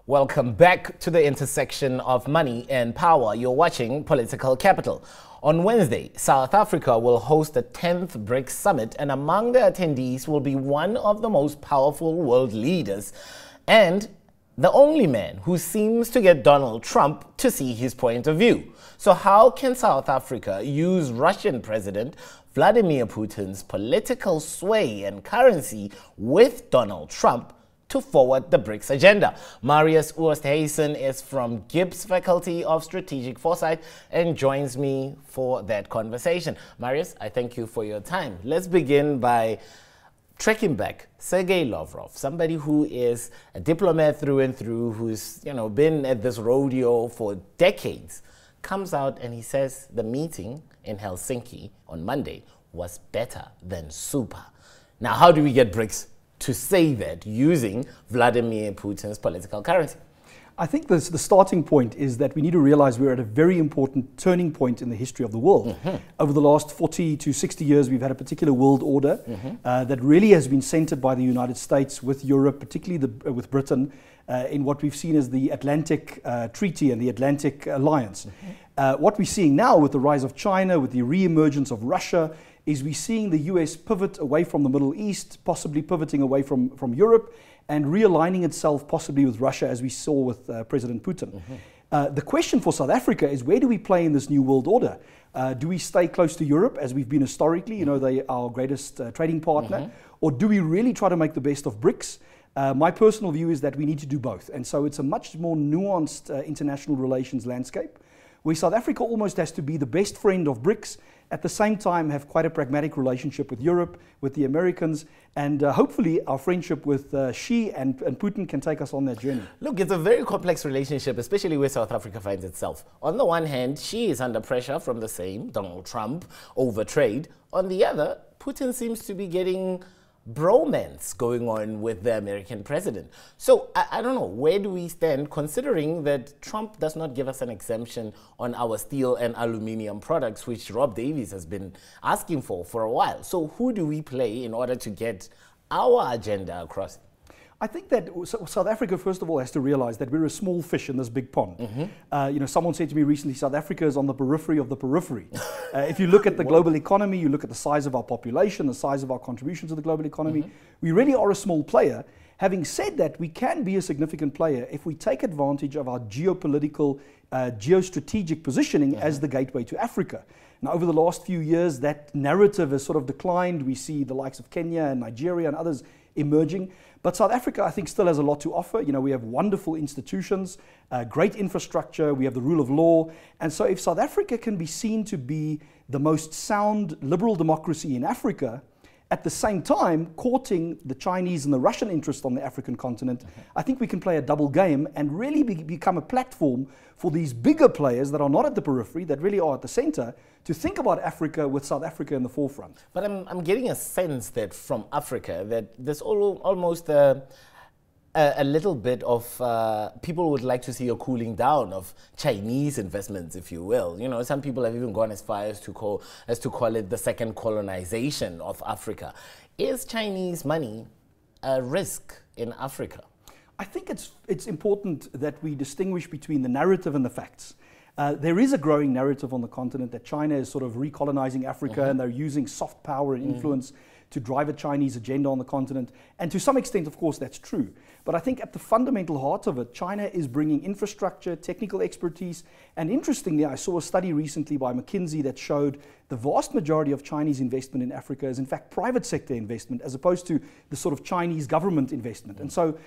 Welcome back to the intersection of money and power. You're watching Political Capital. On Wednesday, South Africa will host the 10th BRICS summit, and among the attendees will be one of the most powerful world leaders and the only man who seems to get Donald Trump to see his point of view. So how can South Africa use Russian President Vladimir Putin's political sway and currency with Donald Trump to forward the BRICS agenda? Marius Oosthuizen is from Gibs Faculty of Strategic Foresight and joins me for that conversation. Marius, I thank you for your time. Let's begin by tracking back Sergei Lavrov, somebody who is a diplomat through and through, who's been at this rodeo for decades, comes out and he says the meeting in Helsinki on Monday was better than super. Now, how do we get BRICS to say that using Vladimir Putin's political currency? I think the starting point is that we need to realize we're at a very important turning point in the history of the world. Over the last 40 to 60 years, we've had a particular world order that really has been centered by the United States with Europe, particularly with Britain, in what we've seen as the Atlantic Treaty and the Atlantic Alliance. What we're seeing now with the rise of China, with the re-emergence of Russia, is we're seeing the US pivot away from the Middle East, possibly pivoting away from Europe, and realigning itself possibly with Russia, as we saw with President Putin. The question for South Africa is, where do we play in this new world order? Do we stay close to Europe, as we've been historically, they are our greatest trading partner, or do we really try to make the best of BRICS? My personal view is that we need to do both, and so it's a much more nuanced international relations landscape, where South Africa almost has to be the best friend of BRICS, at the same time have quite a pragmatic relationship with Europe, with the Americans, and hopefully our friendship with Xi and Putin can take us on that journey. Look, it's a very complex relationship, especially where South Africa finds itself. On the one hand, Xi is under pressure from the same, Donald Trump, over trade. On the other, Putin seems to be getting bromance going on with the American president. So I don't know, where do we stand, considering that Trump does not give us an exemption on our steel and aluminium products, which Rob Davies has been asking for a while. So who do we play in order to get our agenda across? I think that South Africa, first of all, has to realize that we're a small fish in this big pond. Someone said to me recently, South Africa is on the periphery of the periphery. If you look at the global economy, you look at the size of our population, the size of our contribution to the global economy, we really are a small player. Having said that, we can be a significant player if we take advantage of our geopolitical, geostrategic positioning as the gateway to Africa. Now, over the last few years, that narrative has sort of declined. We see the likes of Kenya and Nigeria and others emerging. But South Africa, I think, still has a lot to offer. We have wonderful institutions, great infrastructure, we have the rule of law. And so if South Africa can be seen to be the most sound liberal democracy in Africa, at the same time courting the Chinese and the Russian interest on the African continent, I think we can play a double game and really become a platform for these bigger players that are not at the periphery, that really are at the center, to think about Africa with South Africa in the forefront. But I'm getting a sense that from Africa, that there's almost a little bit of people would like to see a cooling down of Chinese investments, if you will. Some people have even gone as far as to call it the second colonization of Africa. Is Chinese money a risk in Africa? I think it's important that we distinguish between the narrative and the facts. There is a growing narrative on the continent that China is sort of recolonizing Africa and they're using soft power and influence to drive a Chinese agenda on the continent. And to some extent, of course, that's true. But I think at the fundamental heart of it, China is bringing infrastructure, technical expertise. And interestingly, I saw a study recently by McKinsey that showed the vast majority of Chinese investment in Africa is in fact private sector investment, as opposed to the sort of Chinese government investment. And so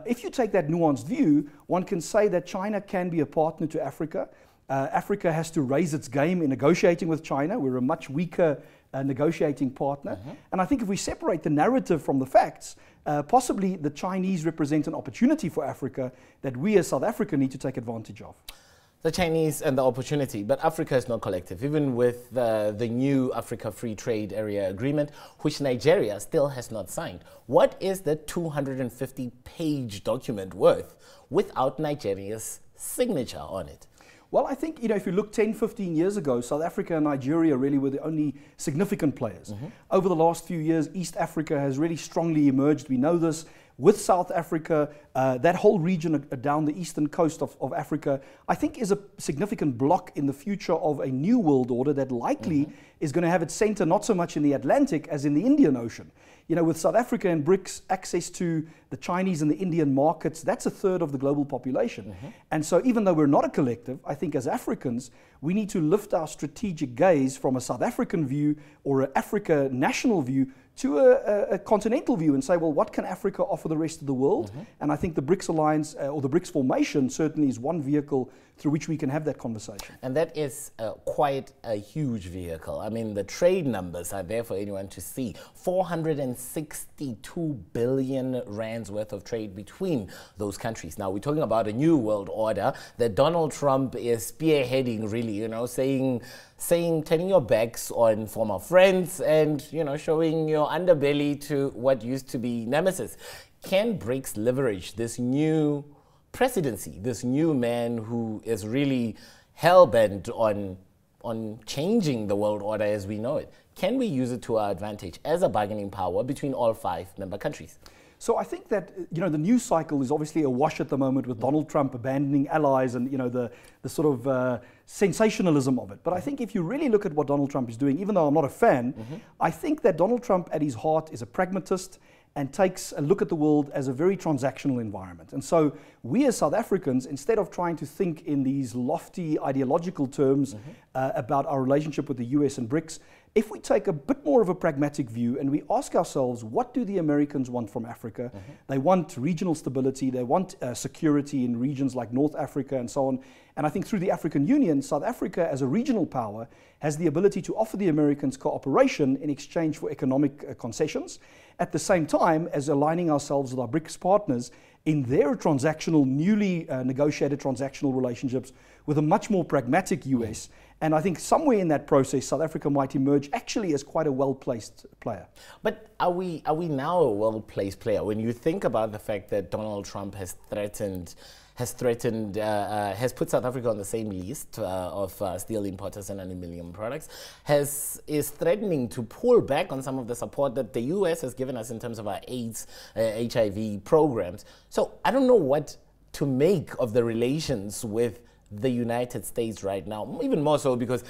if you take that nuanced view, one can say that China can be a partner to Africa. Africa has to raise its game in negotiating with China. We're a much weaker negotiating partner. And I think if we separate the narrative from the facts, possibly the Chinese represent an opportunity for Africa that we as South Africa need to take advantage of. The Chinese and the opportunity, but Africa is not collective, even with the new Africa Free Trade Area Agreement, which Nigeria still has not signed. What is the 250-page document worth without Nigeria's signature on it? Well, I think, if you look 10, 15 years ago, South Africa and Nigeria really were the only significant players. Over the last few years, East Africa has really strongly emerged. We know this. with South Africa, that whole region down the eastern coast of Africa, I think is a significant block in the future of a new world order that likely is going to have its center not so much in the Atlantic as in the Indian Ocean. You know, with South Africa and BRICS, access to the Chinese and the Indian markets, that's a third of the global population. And so even though we're not a collective, I think as Africans, we need to lift our strategic gaze from a South African view or an Africa national view to a continental view and say, well, what can Africa offer the rest of the world? And I think the BRICS alliance or the BRICS formation certainly is one vehicle through which we can have that conversation. And that is quite a huge vehicle. I mean, the trade numbers are there for anyone to see. 462 billion rands worth of trade between those countries. Now, we're talking about a new world order that Donald Trump is spearheading, really, you know, saying turning your backs on former friends and, you know, showing your underbelly to what used to be nemesis. Can BRICS leverage this new presidency, this new man who is really hell-bent on changing the world order as we know it? Can we use it to our advantage as a bargaining power between all 5 member countries? So I think that, you know, the news cycle is obviously awash at the moment with Donald Trump abandoning allies and, you know, the sort of sensationalism of it. But I think if you really look at what Donald Trump is doing, even though I'm not a fan, I think that Donald Trump at his heart is a pragmatist and takes a look at the world as a very transactional environment. And so we as South Africans, instead of trying to think in these lofty ideological terms about our relationship with the US and BRICS, if we take a bit more of a pragmatic view and we ask ourselves, what do the Americans want from Africa? They want regional stability, they want security in regions like North Africa and so on. And I think through the African Union, South Africa as a regional power has the ability to offer the Americans cooperation in exchange for economic concessions, at the same time as aligning ourselves with our BRICS partners in their transactional, newly negotiated transactional relationships with a much more pragmatic US. And I think somewhere in that process, South Africa might emerge actually as quite a well-placed player. But are we now a well-placed player? When you think about the fact that Donald Trump has put South Africa on the same list of steel importers and aluminium products, is threatening to pull back on some of the support that the US has given us in terms of our AIDS, HIV programs. So I don't know what to make of the relations with the United States right now, even more so because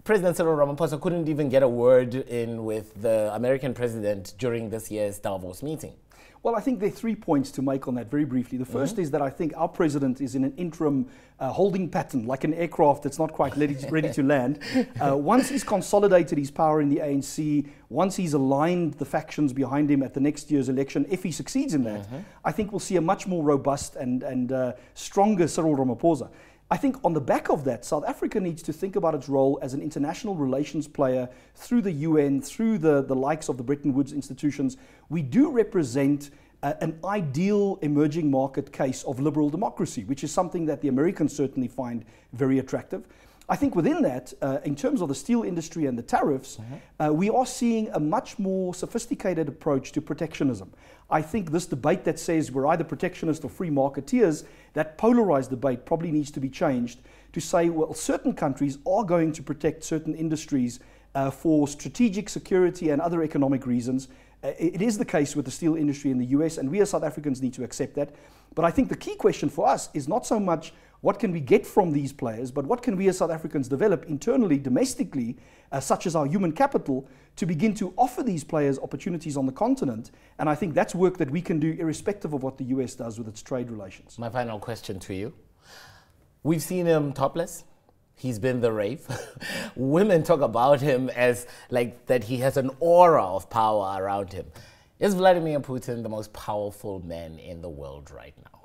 President Cyril Ramaphosa couldn't even get a word in with the American president during this year's Davos meeting. Well, I think there are 3 points to make on that very briefly. The first is that I think our president is in an interim holding pattern, like an aircraft that's not quite ready to land. Once he's consolidated his power in the ANC, once he's aligned the factions behind him at the next year's election, if he succeeds in that, I think we'll see a much more robust and stronger Cyril Ramaphosa. I think on the back of that, South Africa needs to think about its role as an international relations player through the UN, through the likes of the Bretton Woods institutions. We do represent an ideal emerging market case of liberal democracy, which is something that the Americans certainly find very attractive. I think within that, in terms of the steel industry and the tariffs, we are seeing a much more sophisticated approach to protectionism. I think this debate that says we're either protectionist or free marketeers, that polarized debate probably needs to be changed to say, well, certain countries are going to protect certain industries for strategic security and other economic reasons. It is the case with the steel industry in the US, and we as South Africans need to accept that. But I think the key question for us is not so much what can we get from these players, but what can we as South Africans develop internally, domestically, such as our human capital, to begin to offer these players opportunities on the continent. And I think that's work that we can do irrespective of what the US does with its trade relations. My final question to you. We've seen him topless. He's been the rave. Women talk about him as like that he has an aura of power around him. Is Vladimir Putin the most powerful man in the world right now?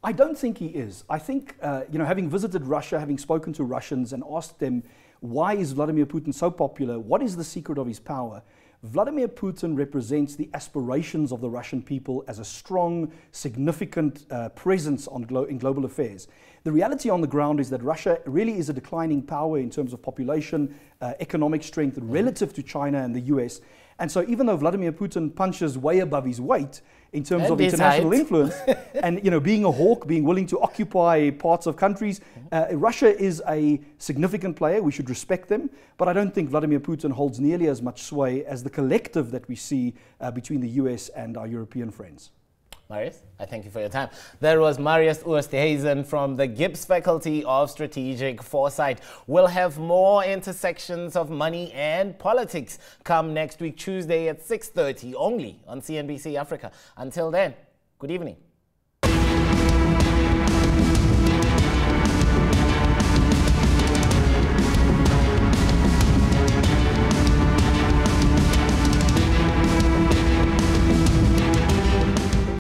I don't think he is. I think, you know, having visited Russia, having spoken to Russians and asked them, why is Vladimir Putin so popular? What is the secret of his power? Vladimir Putin represents the aspirations of the Russian people as a strong, significant presence in global affairs. The reality on the ground is that Russia really is a declining power in terms of population, economic strength relative to China and the US. And so even though Vladimir Putin punches way above his weight in terms of international influence, and, you know, being a hawk, being willing to occupy parts of countries, Russia is a significant player. We should respect them. But I don't think Vladimir Putin holds nearly as much sway as the collective that we see between the US and our European friends. Marius, I thank you for your time. There was Marius Oosthuizen from the Gibs Faculty of Strategic Foresight. We'll have more intersections of money and politics come next week, Tuesday at 6:30, only on CNBC Africa. Until then, good evening.